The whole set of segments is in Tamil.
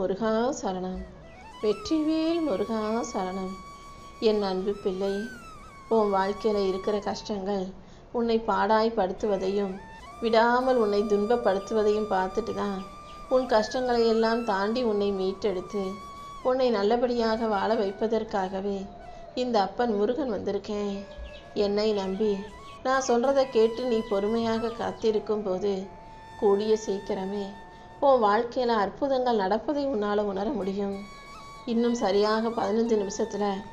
முருகா சரணம். வெற்றிவேல் முருகா சரணம். என் அன்பு பிள்ளை, உன் வாழ்க்கையில் இருக்கிற கஷ்டங்கள் உன்னை பாடாய்படுத்துவதையும் விடாமல் உன்னை துன்பப்படுத்துவதையும் பார்த்துட்டு தான் உன் கஷ்டங்களை எல்லாம் தாண்டி உன்னை மீட்டெடுத்து உன்னை நல்லபடியாக வாழ வைப்பதற்காகவே இந்த அப்பன் முருகன் வந்திருக்கேன். என்னை நம்பி நான் சொல்கிறத கேட்டு நீ பொறுமையாக காத்திருக்கும் போது கூடிய சீக்கிரமே உன் வாழ்க்கையில் அற்புதங்கள் நடப்பதை உன்னால் உணர முடியும். இன்னும் சரியாக 15 நிமிஷத்தில்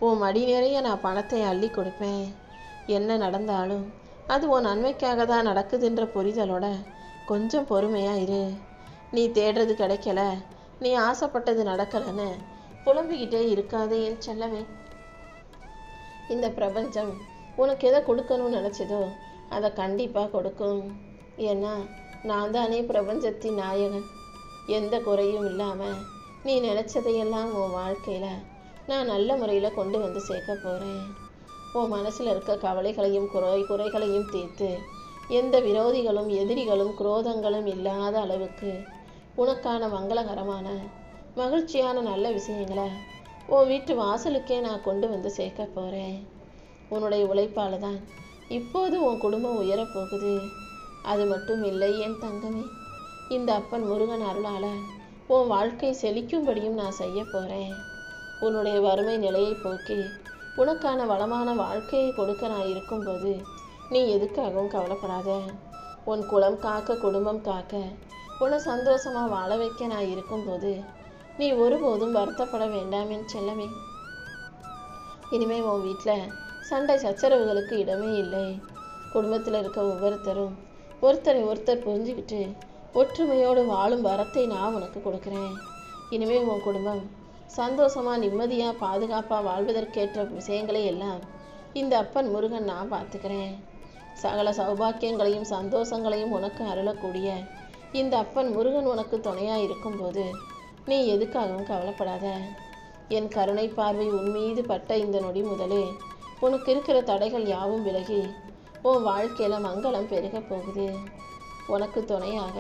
உன் மடி நிறைய நான் பணத்தை அள்ளி கொடுப்பேன். என்ன நடந்தாலும் அது உன் நன்மைக்காக தான் நடக்குதுன்ற புரிதலோட கொஞ்சம் பொறுமையாக இரு. நீ தேடுறது கிடைக்கல, நீ ஆசைப்பட்டது நடக்கலைன்னு புலம்பிக்கிட்டே இருக்காதே என் செல்லவே. இந்த பிரபஞ்சம் உனக்கு எதை கொடுக்கணும்னு நினச்சதோ அதை கண்டிப்பாக கொடுக்கும். ஏன்னா நான் தானே பிரபஞ்சத்தின் நாயகன். எந்த குறையும் இல்லாமல் நீ நினச்சதையெல்லாம் உன் வாழ்க்கையில் நான் நல்ல முறையில் கொண்டு வந்து சேர்க்க போகிறேன். உன் மனசில் இருக்க கவலைகளையும் குறைகளையும் தீர்த்து எந்த விரோதிகளும் எதிரிகளும் குரோதங்களும் இல்லாத அளவுக்கு உனக்கான மங்களகரமான மகிழ்ச்சியான நல்ல விஷயங்களை உன் வீட்டு வாசலுக்கே நான் கொண்டு வந்து சேர்க்க போகிறேன். உன்னுடைய உழைப்பால் தான் இப்போது உன் குடும்பம் உயரப்போகுது. அது மட்டும் இல்லை என் தங்கமே, இந்த அப்பன் முருகன் அருளால் உன் வாழ்க்கை செழிக்கும்படியும் நான் செய்ய போகிறேன். உன்னுடைய வறுமை நிலையை போக்கி உனக்கான வளமான வாழ்க்கையை கொடுக்க நான் இருக்கும்போது நீ எதுக்காகவும் கவலைப்படாத. உன் குலம் காக்க குடும்பம் காக்க உன்னை சந்தோஷமாக வாழ வைக்க நான் இருக்கும்போது நீ ஒருபோதும் வருத்தப்பட வேண்டாம் என் செல்லமே. இனிமே உன் வீட்டில் சண்டை சச்சரவுகளுக்கு இடமே இல்லை. குடும்பத்தில் இருக்க ஒவ்வொருத்தரும் ஒருத்தரை ஒருத்தர் புரிஞ்சுக்கிட்டு ஒற்றுமையோடு வாழும் வரத்தை நான் உனக்கு கொடுக்குறேன். இனிமே உன் குடும்பம் சந்தோஷமாக நிம்மதியாக பாதுகாப்பாக வாழ்வதற்கேற்ற விஷயங்களை எல்லாம் இந்த அப்பன் முருகன் நான் பார்த்துக்கிறேன். சகல சௌபாக்கியங்களையும் சந்தோஷங்களையும் உனக்கு அருளக்கூடிய இந்த அப்பன் முருகன் உனக்கு துணையாக இருக்கும்போது நீ எதுக்காகவும் கவலைப்படாத. என் கருணை பார்வை உன் மீது பட்ட இந்த நொடி முதலே உனக்கு இருக்கிற தடைகள் யாவும் விலகி உன் வாழ்க்கையில் மங்களம் பெருக போகுது. உனக்கு துணையாக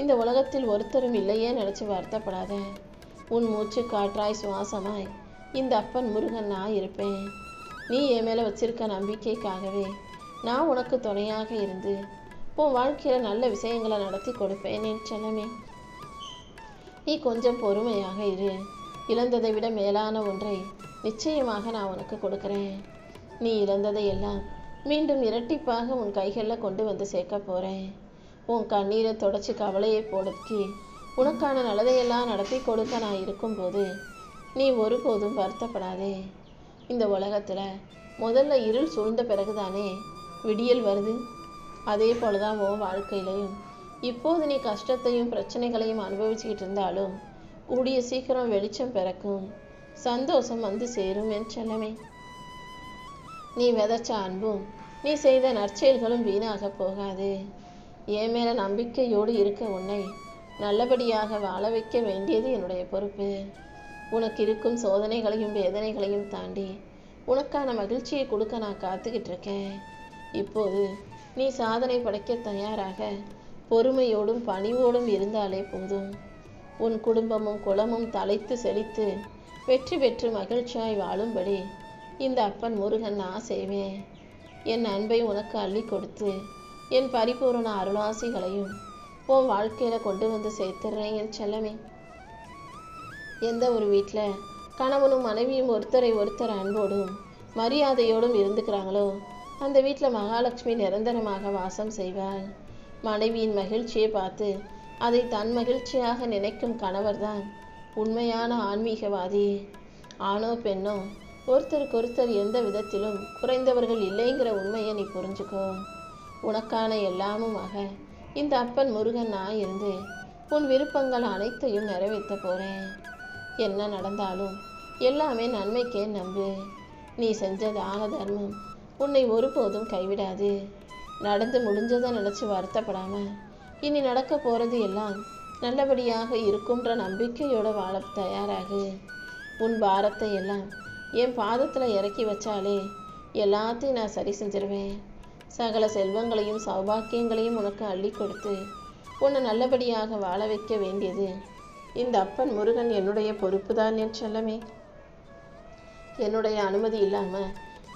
இந்த உலகத்தில் ஒருத்தரும் இல்லையே நினச்சி வருத்தப்படாத. உன் மூச்சு காற்றாய் சுவாசமாய் இந்த அப்பன் முருகன் நான் இருப்பேன். நீ என் மேலே வச்சிருக்க நம்பிக்கைக்காகவே நான் உனக்கு துணையாக இருந்து உன் வாழ்க்கையில் நல்ல விஷயங்களை நடத்தி கொடுப்பேன் என் செல்லமே. நீ கொஞ்சம் பொறுமையாக இரு. இழந்ததை விட மேலான ஒன்றை நிச்சயமாக நான் உனக்கு கொடுக்குறேன். நீ இழந்ததை எல்லாம் மீண்டும் இரட்டிப்பாக உன் கைகளில் கொண்டு வந்து சேர்க்க போகிறேன். உன் கண்ணீரை தொடச்சி கவலையை போடுக்கி உனக்கான நல்லதையெல்லாம் நடத்தி கொடுக்க நான் இருக்கும்போது நீ ஒருபோதும் வருத்தப்படாதே. இந்த உலகத்தில் முதல்ல இருள் சூழ்ந்த பிறகுதானே விடியல் வருது. அதே போல தான் உன் வாழ்க்கையிலையும் இப்போது நீ கஷ்டத்தையும் பிரச்சனைகளையும் அனுபவிச்சுக்கிட்டு இருந்தாலும் கூடிய சீக்கிரம் வெளிச்சம் பிறக்கும், சந்தோஷம் வந்து சேரும் என் செல்லமே. நீ விதைச்ச அன்பும் நீ செய்த நற்செயல்களும் வீணாக போகாது. என் மேலே நம்பிக்கையோடு இருக்க உன்னை நல்லபடியாக வாழ வைக்க வேண்டியது என்னுடைய பொறுப்பு. உனக்கு இருக்கும் சோதனைகளையும் வேதனைகளையும் தாண்டி உனக்கான மகிழ்ச்சியை கொடுக்க நான் காத்துக்கிட்டு இருக்கேன். இப்போது நீ சாதனை படைக்க தயாராக பொறுமையோடும் பணிவோடும் இருந்தாலே போதும். உன் குடும்பமும் குலமும் தலைத்து செழித்து வெற்றி பெற்று மகிழ்ச்சியாய் வாழும்படி இந்த அப்பன் முருகன் நான் செய்வேன். என் அன்பை உனக்கு அள்ளி கொடுத்து என் பரிபூரண அருளாசிகளையும் உன் வாழ்க்கையில் கொண்டு வந்து சேர்த்துடுறேன் என் செல்லமே. எந்த ஒரு வீட்டில் கணவனும் மனைவியும் ஒருத்தரை ஒருத்தர் அன்போடும் மரியாதையோடும் இருந்துக்கிறாங்களோ அந்த வீட்டில் மகாலட்சுமி நிரந்தரமாக வாசம் செய்வாள். மனைவியின் மகிழ்ச்சியை பார்த்து அதை தன் மகிழ்ச்சியாக நினைக்கும் கணவர்தான் உண்மையான ஆன்மீகவாதி. ஆணோ பெண்ணோ ஒருத்தருக்கொருத்தர் எந்த விதத்திலும் குறைந்தவர்கள் இல்லைங்கிற உண்மையை நீ புரிஞ்சுக்கோ. உனக்கான எல்லாமுமாக இந்த அப்பன் முருகன் நான் இருந்து உன் விருப்பங்கள் அனைத்தையும் நிறைவேற்ற போகிறேன். என்ன நடந்தாலும் எல்லாமே நன்மைக்கே நம்பு. நீ செஞ்ச தான தர்மம் உன்னை ஒருபோதும் கைவிடாது. நடந்து முடிஞ்சதை நினச்சி வருத்தப்படாமல் இனி நடக்க போகிறது எல்லாம் நல்லபடியாக இருக்குன்ற நம்பிக்கையோட வாழ தயாராகு. உன் பாரத்தை எல்லாம் என் பாதத்தில் இறக்கி வச்சாலே எல்லாத்தையும் நான் சரி செஞ்சிருவேன். சகல செல்வங்களையும் சௌபாக்கியங்களையும் உனக்கு அள்ளி கொடுத்து உன்னை நல்லபடியாக வாழ வைக்க வேண்டியது இந்த அப்பன் முருகன் என்னுடைய பொறுப்பு தான் என் செல்லமே. என்னுடைய அனுமதி இல்லாமல்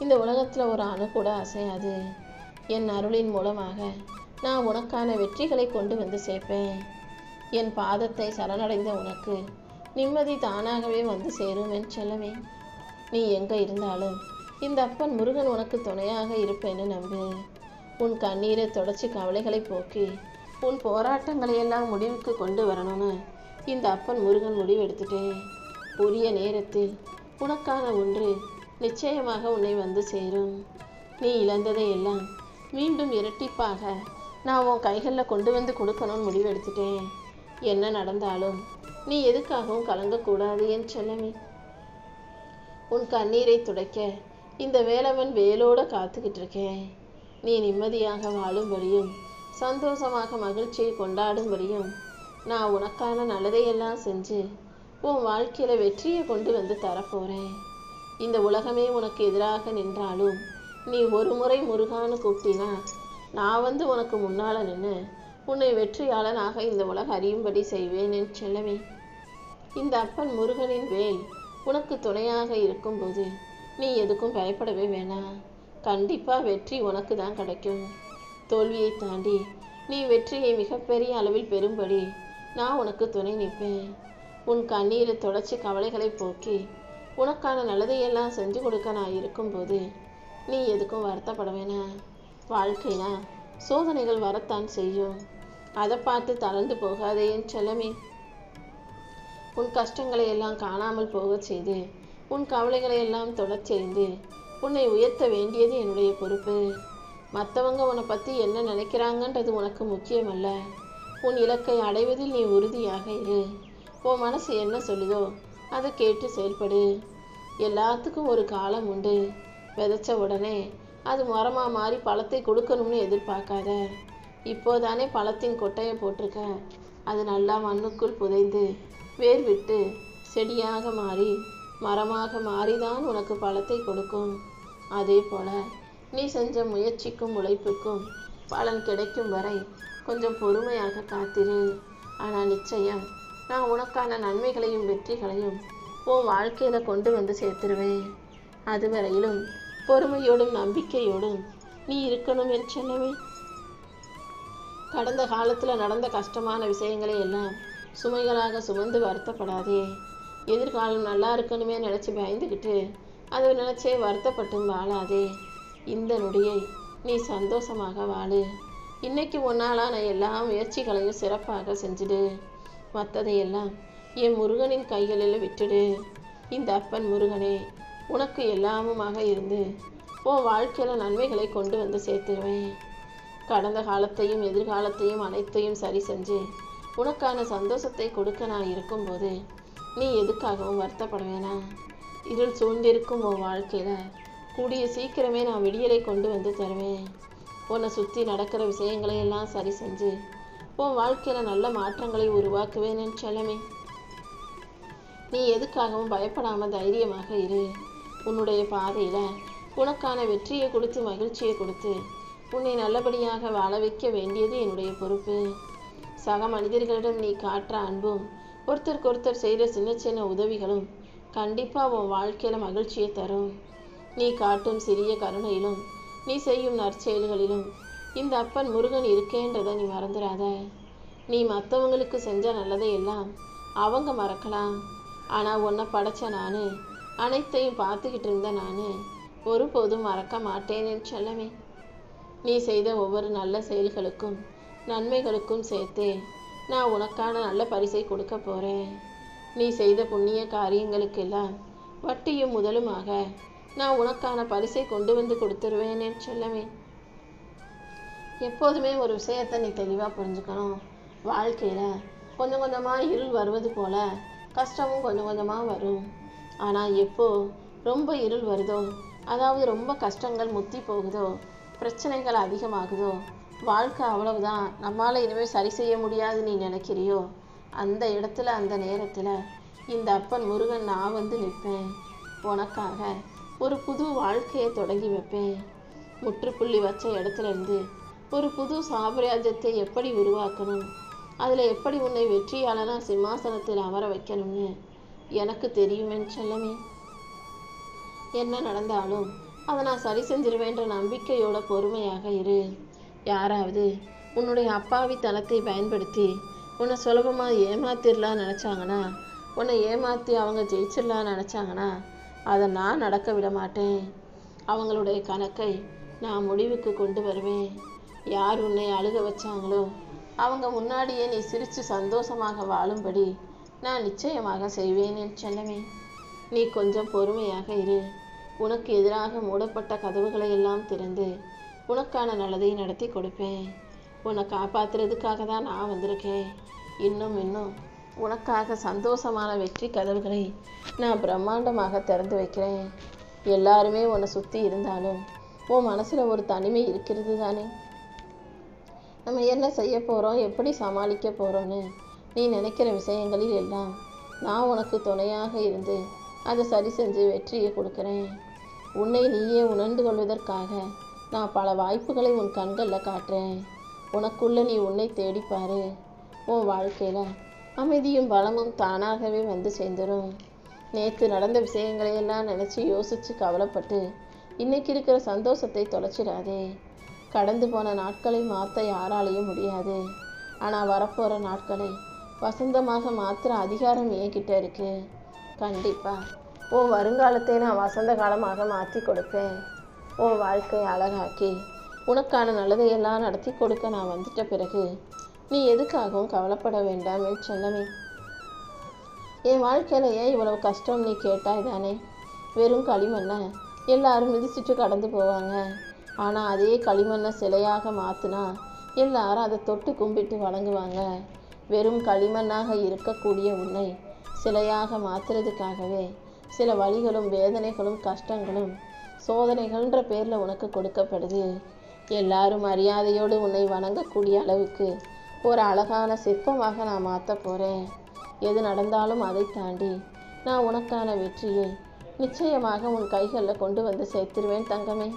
இந்த உலகத்தில் ஒரு அணு கூட அசையாது. என் அருளின் மூலமாக நான் உனக்கான வெற்றிகளை கொண்டு வந்து சேர்ப்பேன். என் பாதத்தை சரணடைந்த உனக்கு நிம்மதி தானாகவே வந்து சேரும் என் செல்லமே. நீ எங்கே இருந்தாலும் இந்த அப்பன் முருகன் உனக்கு துணையாக இருப்பேன்னு நம்பு. உன் கண்ணீரை தொடச்சி கவலைகளை போக்கி உன் போராட்டங்களை எல்லாம் முடிவுக்கு கொண்டு வரணும்னு இந்த அப்பன் முருகன் முடிவெடுத்துட்டேன். உரிய நேரத்தில் உனக்கான ஒன்று நிச்சயமாக உன்னை வந்து சேரும். நீ இழந்ததை எல்லாம் மீண்டும் இரட்டிப்பாக நான் உன் கைகளில் கொண்டு வந்து கொடுக்கணும்னு முடிவெடுத்துட்டேன். என்ன நடந்தாலும் நீ எதுக்காகவும் கலங்கக்கூடாது என் செல்லமே. உன் கண்ணீரை துடைக்க இந்த வேலவன் வேலோடு காத்துக்கிட்டு இருக்கேன். நீ நிம்மதியாக வாழும்படியும் சந்தோஷமாக மகிழ்ச்சியை கொண்டாடும்படியும் நான் உனக்கான நல்லதையெல்லாம் செஞ்சு உன் வாழ்க்கையில் வெற்றியை கொண்டு வந்து தரப்போகிறேன். இந்த உலகமே உனக்கு எதிராக நின்றாலும் நீ ஒரு முறை முருகான்னு கூப்பிட்டினா நான் வந்து உனக்கு முன்னால் நின்று உன்னை வெற்றியாளனாக இந்த உலகம் அறியும்படி செய்வேன் என் செல்லமே. இந்த அப்பன் முருகனின் வேல் உனக்கு துணையாக இருக்கும்போது நீ எதுக்கும் பயப்படவே வேணாம். கண்டிப்பாக வெற்றி உனக்கு தான் கிடைக்கும். தோல்வியை தாண்டி நீ வெற்றியை மிகப்பெரிய அளவில் பெறும்படி நான் உனக்கு துணை நிற்பேன். உன் கண்ணீரை தொடச்சி கவலைகளை போக்கி உனக்கான நல்லதையெல்லாம் செஞ்சு கொடுக்க நான் இருக்கும்போது நீ எதுக்கும் வருத்தப்பட வேணாம். வாழ்க்கைனா சோதனைகள் வரத்தான் செய்யும். அதை பார்த்து தளர்ந்து போகாதே என் செல்லமே. உன் கஷ்டங்களை எல்லாம் காணாமல் போக செய்து உன் கவலைகளை எல்லாம் தொடச் செய்து உன்னை உயர்த்த வேண்டியது என்னுடைய பொறுப்பு. மற்றவங்க உன்னை பற்றி என்ன நினைக்கிறாங்கன்றது உனக்கு முக்கியமல்ல. உன் இலக்கை அடைவதில் நீ உறுதியாக இரு. உன் மனசு என்ன சொல்லுதோ அதை கேட்டு செயல்படு. எல்லாத்துக்கும் ஒரு காலம் உண்டு. விதைச்ச உடனே அது மரமாக மாறி பழத்தை கொடுக்கணும்னு எதிர்பார்க்காத. இப்போதானே பழத்தின் கொட்டையை போட்டிருக்க. அது நல்லா மண்ணுக்குள் புதைந்து வேர் விட்டு செடியாக மாறி மரமாக மாறிதான் உனக்கு பழத்தை கொடுக்கும். அதே போல நீ செஞ்ச முயற்சிக்கும் உழைப்புக்கும் பலன் கிடைக்கும் வரை கொஞ்சம் பொறுமையாக காத்திரு. ஆனால் நிச்சயம் நான் உனக்கான நன்மைகளையும் வெற்றிகளையும் உன் வாழ்க்கையில் கொண்டு வந்து சேர்த்துருவேன். அதுவரையிலும் பொறுமையோடும் நம்பிக்கையோடும் நீ இருக்கணும் என் செல்லமே. கடந்த காலத்தில் நடந்த கஷ்டமான விஷயங்களை எல்லாம் சுமைகளாக சுமந்து வருத்தப்படாதே. எதிர்காலம் நல்லா இருக்கணுமே நினச்சி பயந்துக்கிட்டு அதை நினச்சே வருத்தப்பட்டும் வாழாதே. இந்த நொடியை நீ சந்தோஷமாக வாழு. இன்னைக்கு ஒன்னாலான எல்லா முயற்சிகளையும் சிறப்பாக செஞ்சுடு. மற்றதையெல்லாம் என் முருகனின் கைகளில் விட்டுடு. இந்த அப்பன் முருகனே உனக்கு எல்லாமுமாக இருந்து உன் வாழ்க்கையில் நன்மைகளை கொண்டு வந்து சேர்த்துருவேன். கடந்த காலத்தையும் எதிர்காலத்தையும் அனைத்தையும் சரி செஞ்சு உனக்கான சந்தோஷத்தை கொடுக்க நான் இருக்கும்போது நீ எதுக்காகவும் வருத்தப்பட வேணாம். இருள் சூழ்ந்திருக்கும் உன் வாழ்க்கையில் கூடிய சீக்கிரமே நான் விடியலை கொண்டு வந்து தருவேன். உன்னை சுற்றி நடக்கிற விஷயங்களை எல்லாம் சரி செஞ்சு உன் வாழ்க்கையில் நல்ல மாற்றங்களை உருவாக்குவேன் என் செல்லமே. நீ எதுக்காகவும் பயப்படாமல் தைரியமாக இரு. உன்னுடைய பாதையில் உனக்கான வெற்றியை கொடுத்து மகிழ்ச்சியை கொடுத்து உன்னை நல்லபடியாக வாழ வைக்க வேண்டியது என்னுடைய பொறுப்பு. சக மனிதர்களிடம் நீ காட்டுற அன்பும் ஒருத்தருக்கொருத்தர் செய்கிற சின்ன சின்ன உதவிகளும் கண்டிப்பாக உன் வாழ்க்கையில் மகிழ்ச்சியை தரும். நீ காட்டும் சிறிய கருணையிலும் நீ செய்யும் நற்செயல்களிலும் இந்த அப்பன் முருகன் இருக்கேன்றதை நீ மறந்துடாத. நீ மற்றவங்களுக்கு செஞ்ச நல்லதை எல்லாம் அவங்க மறக்கலாம். ஆனால் உன்னை படைச்ச நான் அனைத்தையும் பார்த்துக்கிட்டு இருந்த நான் ஒருபோதும் மறக்க மாட்டேன் என் செல்லமே. நீ செய்த ஒவ்வொரு நல்ல செயல்களுக்கும் நன்மைகளுக்கும் சேர்த்தே நான் உனக்கான நல்ல பரிசை கொடுக்க போகிறேன். நீ செய்த புண்ணிய காரியங்களுக்கெல்லாம் வட்டியும் முதலுமாக நான் உனக்கான பரிசை கொண்டு வந்து கொடுத்துருவேன் என் செல்லமே. எப்போதுமே ஒரு விஷயத்தை நீ தெளிவாக புரிஞ்சுக்கணும். வாழ்க்கையில் கொஞ்சம் கொஞ்சமாக இருள் வருவது போல் கஷ்டமும் கொஞ்சம் கொஞ்சமாக வரும். ஆனால் எப்போ ரொம்ப இருள் வருதோ, அதாவது ரொம்ப கஷ்டங்கள் முத்தி போகுதோ, பிரச்சனைகள் அதிகமாகுதோ, வாழ்க்கை அவ்வளவுதான் நம்மளால் இனிமேல் சரி செய்ய முடியாது நீ நினைக்கிறியோ, அந்த இடத்துல அந்த நேரத்தில் இந்த அப்பன் முருகன் நான் வந்து நிற்பேன். உனக்காக ஒரு புது வாழ்க்கையை தொடங்கி வைப்பேன். முற்றுப்புள்ளி வச்ச இடத்துல இருந்து ஒரு புது சாம்ராஜ்யத்தை எப்படி உருவாக்கணும், அதில் எப்படி உன்னை வெற்றியாளனா சிம்மாசனத்தில் அமர வைக்கணும்னு எனக்கு தெரியுமே செல்லமே. என்ன நடந்தாலும் அதை நான் சரி செஞ்சிருவேன்ற நம்பிக்கையோட பொறுமையாக இரு. யாராவது உன்னுடைய அப்பாவித்தனத்தை பயன்படுத்தி உன்னை சுலபமாக ஏமாத்திடலான்னு நினச்சாங்கன்னா, உன்னை ஏமாற்றி அவங்க ஜெயிச்சிடலான்னு நினச்சாங்கன்னா, அதை நான் நடக்க விட மாட்டேன். அவங்களுடைய கணக்கை நான் முடிவுக்கு கொண்டு வருவேன். யார் உன்னை அழுக வச்சாங்களோ அவங்க முன்னாடியே நீ சிரித்து சந்தோஷமாக வாழும்படி நான் நிச்சயமாக செய்வேன் என் செல்லமே. நீ கொஞ்சம் பொறுமையாக இரு. உனக்கு எதிராக மூடப்பட்ட கதவுகளை எல்லாம் திறந்து உனக்கான நல்லதை நடத்தி கொடுப்பேன். உன்னை காப்பாற்றுறதுக்காக தான் நான் வந்திருக்கேன். இன்னும் உனக்காக சந்தோஷமான வெற்றி கதவுகளை நான் பிரம்மாண்டமாக திறந்து வைக்கிறேன். எல்லாருமே உன்னை சுற்றி இருந்தாலும் உன் மனசில் ஒரு தனிமை இருக்கிறது தானே. நம்ம என்ன செய்ய போகிறோம், எப்படி சமாளிக்க போகிறோன்னு நீ நினைக்கிற விஷயங்களில் எல்லாம் நான் உனக்கு துணையாக இருந்து அதை சரி செஞ்சு வெற்றியை கொடுக்குறேன். உன்னை நீயே உணர்ந்து கொள்வதற்காக நான் பல வாய்ப்புகளை உன் கண்களில் காட்டுறேன். உனக்குள்ள நீ உன்னை தேடிப்பாரு. உன் வாழ்க்கையில் அமைதியும் பலமும் தானாகவே வந்து சேர்ந்துடும். நேற்று நடந்த விஷயங்களையெல்லாம் நினச்சி யோசித்து கவலைப்பட்டு இன்னைக்கு இருக்கிற சந்தோஷத்தை தொலைச்சிடாதே. கடந்து போன நாட்களை மாற்ற யாராலையும் முடியாது. ஆனால் வரப்போகிற நாட்களை வசந்தமாக மாற்றுற அதிகாரம் என்கிட்ட இருக்கு. கண்டிப்பாக உன் வருங்காலத்தை நான் வசந்த காலமாக மாற்றி கொடுப்பேன். உன் வாழ்க்கையை அழகாக்கி உனக்கான நல்லதையெல்லாம் நடத்தி கொடுக்க நான் வந்துட்ட பிறகு நீ எதுக்காகவும் கவலைப்பட வேண்டாம் என் செல்லமே. என் வாழ்க்கையில் ஏன் இவ்வளவு கஷ்டம் நீ கேட்டாய் தானே. வெறும் களிமண்ணை எல்லாரும் மிதிச்சுட்டு கடந்து போவாங்க. ஆனால் அதே களிமண்ணை சிலையாக மாற்றினா எல்லாரும் அதை தொட்டு கும்பிட்டு வணங்குவாங்க. வெறும் களிமண்ணாக இருக்கக்கூடிய உன்னை சிலையாக மாற்றுறதுக்காகவே சில வலிகளும் வேதனைகளும் கஷ்டங்களும் சோதனைகள்ன்ற பேரில் உனக்கு கொடுக்கப்படுது. எல்லாரும் மரியாதையோடு உன்னை வணங்கக்கூடிய அளவுக்கு ஒரு அழகான சிற்பமாக நான் மாற்ற போகிறேன். எது நடந்தாலும் அதை தாண்டி நான் உனக்கான வெற்றியை நிச்சயமாக உன் கைகளில் கொண்டு வந்து சேர்த்துருவேன் தங்கமே.